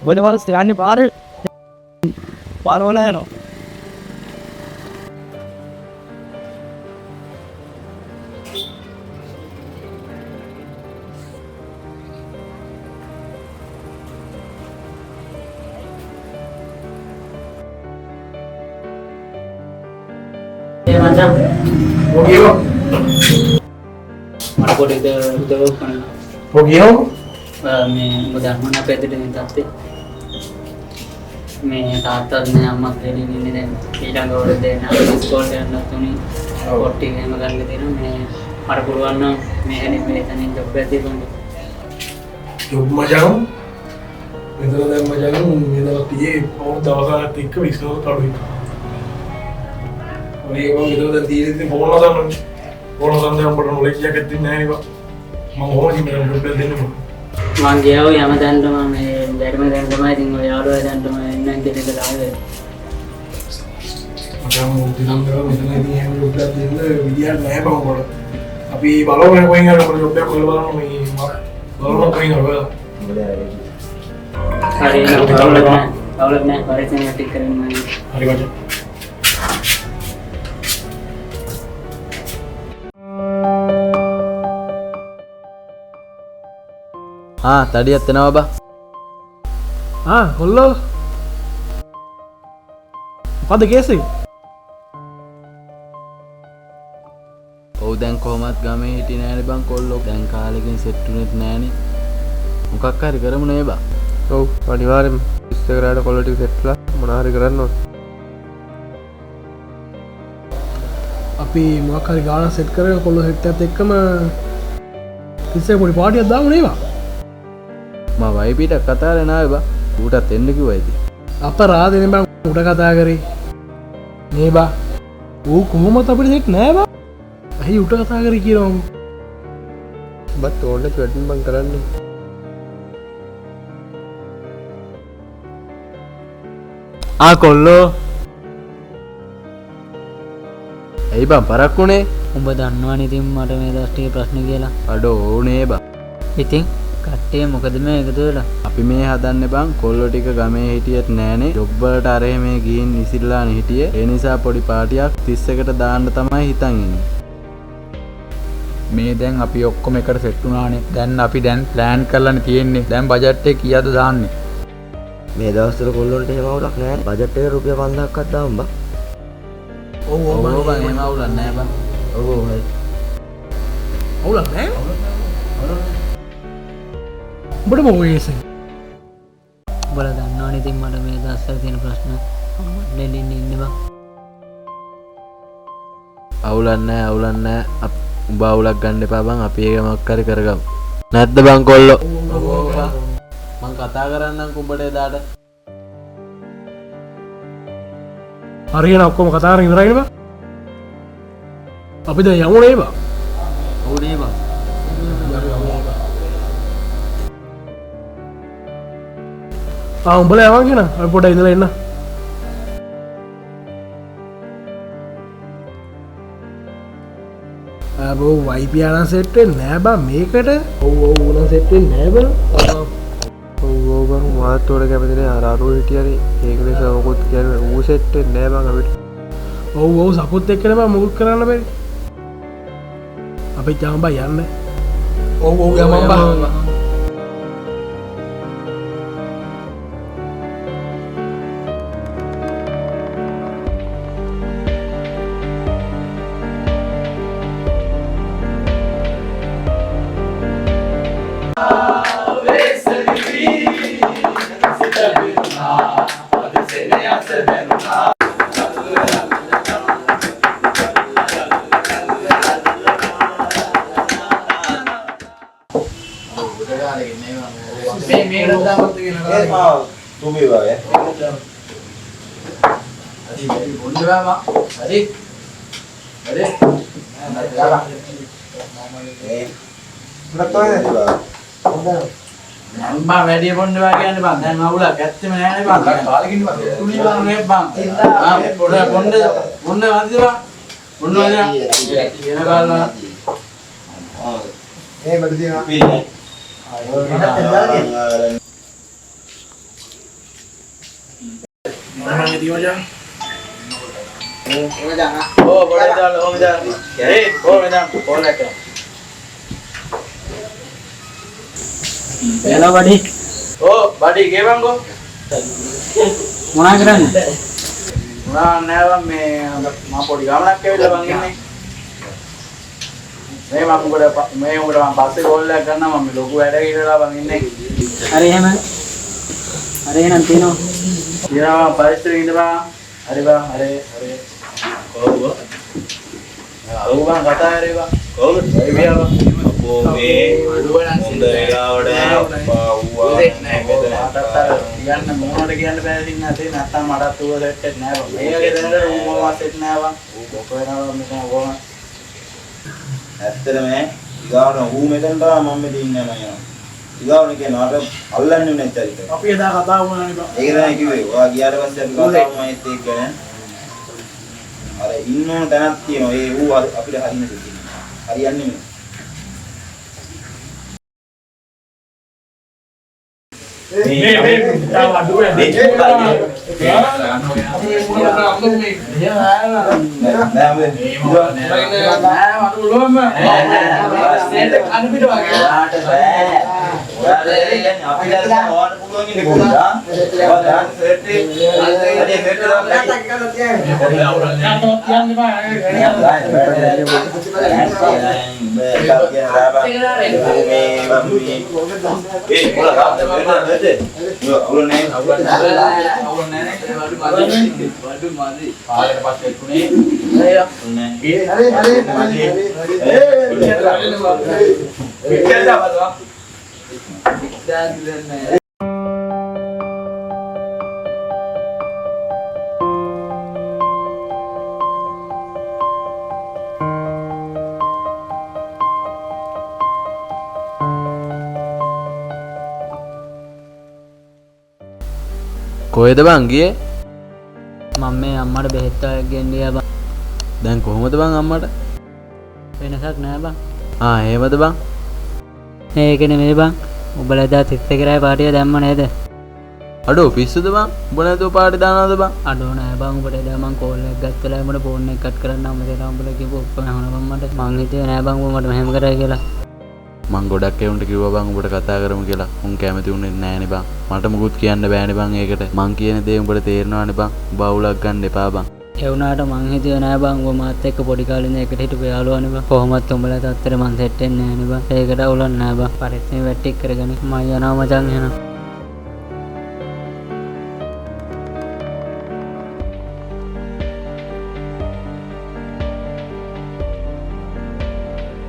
ഒരു മാസം ഞാൻ പാറ് പാറോലാണോ macam aku itu kan Pogio me udah mana pede dengan tante me tata ne amma kene ni den ඊළඟ වරදේ නම් ඉස්කෝලේ යන්න තුනි කොටි ගේම ගන්න දෙනවා මේ මට පුළුවන් නම් මෙහෙනි මෙතනින් ජොබ් එකක් දෙන්න job macam මෙතන දැන් මචං මෙතන තියේ පොර දවසක් එක්ක විශ්වාස කඩුයි ඔය මෙතන දැන් තියෙන්නේ ෆෝන් හදන්න ෆෝන් හදන්න අපට නොලෙජ් එකක් දෙන්නේ නැහැ නේ මම ඕනි මම ජොබ් එකක් දෙන්න මං ගියා යම දැන්නම මේ බැරිම දැන් තමයි ඉතින් ඔය යාළුවා දැන්නම එන්නම් කියන එක දාවේ මචං උදිනම් දර මෙතන ඉතින් එහෙම ජොබ් එකක් දෙන්න විදියක් නැහැ බං ඔයාලා අපි බලමු කොහෙන් හරි අපේ ජොබ් එකක් හොයලා බලමු මේ බලමු කොහෙන් හරි hari ini awalnya barisnya ngetik keren main hari baca tadi ya tenawa bah කොල්ලෝ මොකද කේසෙ ඔව් දැන් කොහමත් ගමේ හිටියේ නෑනේ බං කොල්ලෝ දැන් කාලෙකින් සෙට් වුණෙත් නෑනේ මොකක් හරි කරමු නේ බා ඔව් අනිවාර්යෙන්ම ඉස්සරහට කොල්ලෝ ටික සෙට්ලා මොනවා හරි කරන්න ඕන අපි මොකක් හරි ගානක් සෙට් කරගෙන කොල්ලෝ සෙට් එකත් එක්කම ඉස්සේ පොඩි පාටියක් දාමු නේ බා මම වයිපීට කතා කරලා නාවේ බා ඌටත් එන්න කිව්වා ඉතින් අපරාධනේ බං උඩ කතා කරේ නේ බා ඌ කොහොමද අපිට සෙට් නෑ බා ඇයි උඩ කතා කරේ කියනවා බත් ඕනේ වැඩින් බං කරන්නේ කොල්ලෝ ඇයි බං පරක්කුනේ උඹ දන්නවනේ ඉතින් මට මේ දවස් ටිකේ ප්‍රශ්න කියලා අඩෝ ඕනේ බා ඉතින් කට්ටිය මොකද මේ එකතු වෙලා අපි මේ හදන්නේ බං කොල්ලෝ ටික ගමේ හිටියෙත් නෑනේ ජොබ් වලට අරේ මේ ගිහින් ඉසිල්ලානේ හිටියේ ඒ නිසා පොඩි පාටියක් 31කට දාන්න තමයි හිතන් ඉන්නේ මේ දැන් අපි ඔක්කොම එකට සෙට් වුණානේ දැන් අපි දැන් ප්ලෑන් කරලානේ තියෙන්නේ දැන් බජට් එක කීයද දාන්නේ මේ දවස්වල කොල්ලොන්ට එහෙම අවුලක් නැහැ බජට් එක රුපියල් 5000ක්වත් දාමු බං ඔව් ඔව් ඔව් බං එහෙම අවුලක් නෑ බං ඔව් ඔව් හරි අවුලක් නෑ උඹට මොකද කේසෙ උඹලා දන්නවනේ ඉතින් මට මේ දවස්වල තියෙන ප්‍රශ්න මම ඉන්නේ බං අවුලක් නෑ උඹ අවුලක් ගන්න එපා බං අපි ඒක මොකක් හරි කරගමු නැද්ද බං කොල්ලෝ ඔව් බං මං කතා කරන්නම් උඹට එදාට හරියන ඔක්කොම කතා කරගෙන ඉවරයිනේ බා අපි දැන් යමු නේ බා ඔව් නේ බං උඹලා යවන් කියන අපි පොඩ්ඩක් ඉඳලා එන්න බෝ වයිපී ආන සෙට් වෙන්නේ නෑ බා මේකට ඔව් උන සෙට් වෙන්නේ නෑ බා ඔව් බං මාත් උඩ කැමතිනේ අර අරුව හිටියනේ ඒක නිසා මොකොත් කියන්නේ ඌ සෙට් වෙන්නේ නෑ බං අපිට ඔව් සපුත් එක්කනේ බා මුකුත් කරන්න බැරි අපි යමු බා යන්න ඔව් යමු බා Bang, ready pun dua kali nih bang, dan mau lah, kacau mana nih bang? Tuli bang, nih bang. Bunda mati bang, bunda aja. Gimana kalau? berarti Mana yang dia macam? Oh, boleh dah, oh dah. Boleh dah, boleh dah. Hello buddy. Oh, buddy, ke bang ko? මොනා කරන්නේ? Nah, nෑ bang මේ මම පොඩි ගමනක් ඇවිල්ලා බං ඉන්නේ. මේ මම උඹට මම පස්සේ කෝල් එකක් ගන්නවා මම ලොකු වැඩක ඉඳලා බං ඉන්නේ. හරි එහෙම. හරි එහෙනම් තියනවා. දිනවා පරිස්සමෙන් ඉඳපන්. හරි බං, හරි. කොහොමද? ඔව් බං කතා කරේ බං. කොහොමද? හරි බියා බං. අපෝ මේ හොඳ වෙලාවට පාවුවා කියන්න මොනවද කියන්න බෑ ඉතින් නැතේ නැත්තම් මටත් ඌව සෙට් එක නෑ බං. මේ වගේ දැනට ඌ මොනවද සෙට් නෑ බං. ඌ කොක වෙනවා මෙතන ඕන. ඇත්තටම ඊගාවට ඌ මෙතන තමයි මම මෙතන ඉන්නේ මම යනවා. ඊගාවනේ කියනවා අර අල්ලන්නේ නැති චරිතය. Tapi ada kata apa nih bang? ඒක තමයි කිව්වේ. ඔයා ගියාට පස්සේ අපි කතා වුණා ඒත් එක්ක නේ. අර ඉන්න ඕන තැනක් තියෙනවා. ඒ ඌ අපිට හරියන්නේ නැහැ. හරියන්නේ නෙමෙයි. Tahu dua. කොහෙද බං ගියේ? මම මේ අම්මට බෙහෙත් ගෙන්න ගියා බං. දැන් කොහොමද බං අම්මට? වෙනසක් නෑ බං. එහෙමද බං? ඒක නෙමෙයි බං. උඹලා එදා 31 රෑ පාටිය දැම්ම නේද? අඩෝ පිස්සුද බං? උඹ නැතුව පාටි දානවද බං? අඩෝ නෑ බං. උඹට එදා මං කෝල් එකක් ගත්තලා උඹට ෆෝන් එක කට් කරන්න අම්මලා උඹලා කිව්ව ඔක්කොම අහනවා මට. මං හිතුවේ නෑ බං උඹ මට මෙහෙම කරයි කියලා. මං ගොඩක් එවුන්ට කිව්වා බං උඹට කතා කරමු කියලා. උන් කැමති උන්නේ නෑනේ බං. මට මුකුත් කියන්න බෑනේ බං ඒකට. මං කියන දේ උඹට තේරෙනවානේ බං. උඹ අවුලක් ගන්න එපා බං. ඒ වුණාට මං හිතුවේ නෑ බං උඹ මාත් එක්ක පොඩි කාලේ ඉඳන් එකට හිටපු යාළුවානේ බං. කොහොමත් උඹලා තත්තර මං සෙට් වෙන්නේ නෑනේ බං. ඒකට අවුලක් නෑ බං. පරිස්සමෙන් වැට්ටික් කරගනි. මම යනවා මචං එහෙනම්.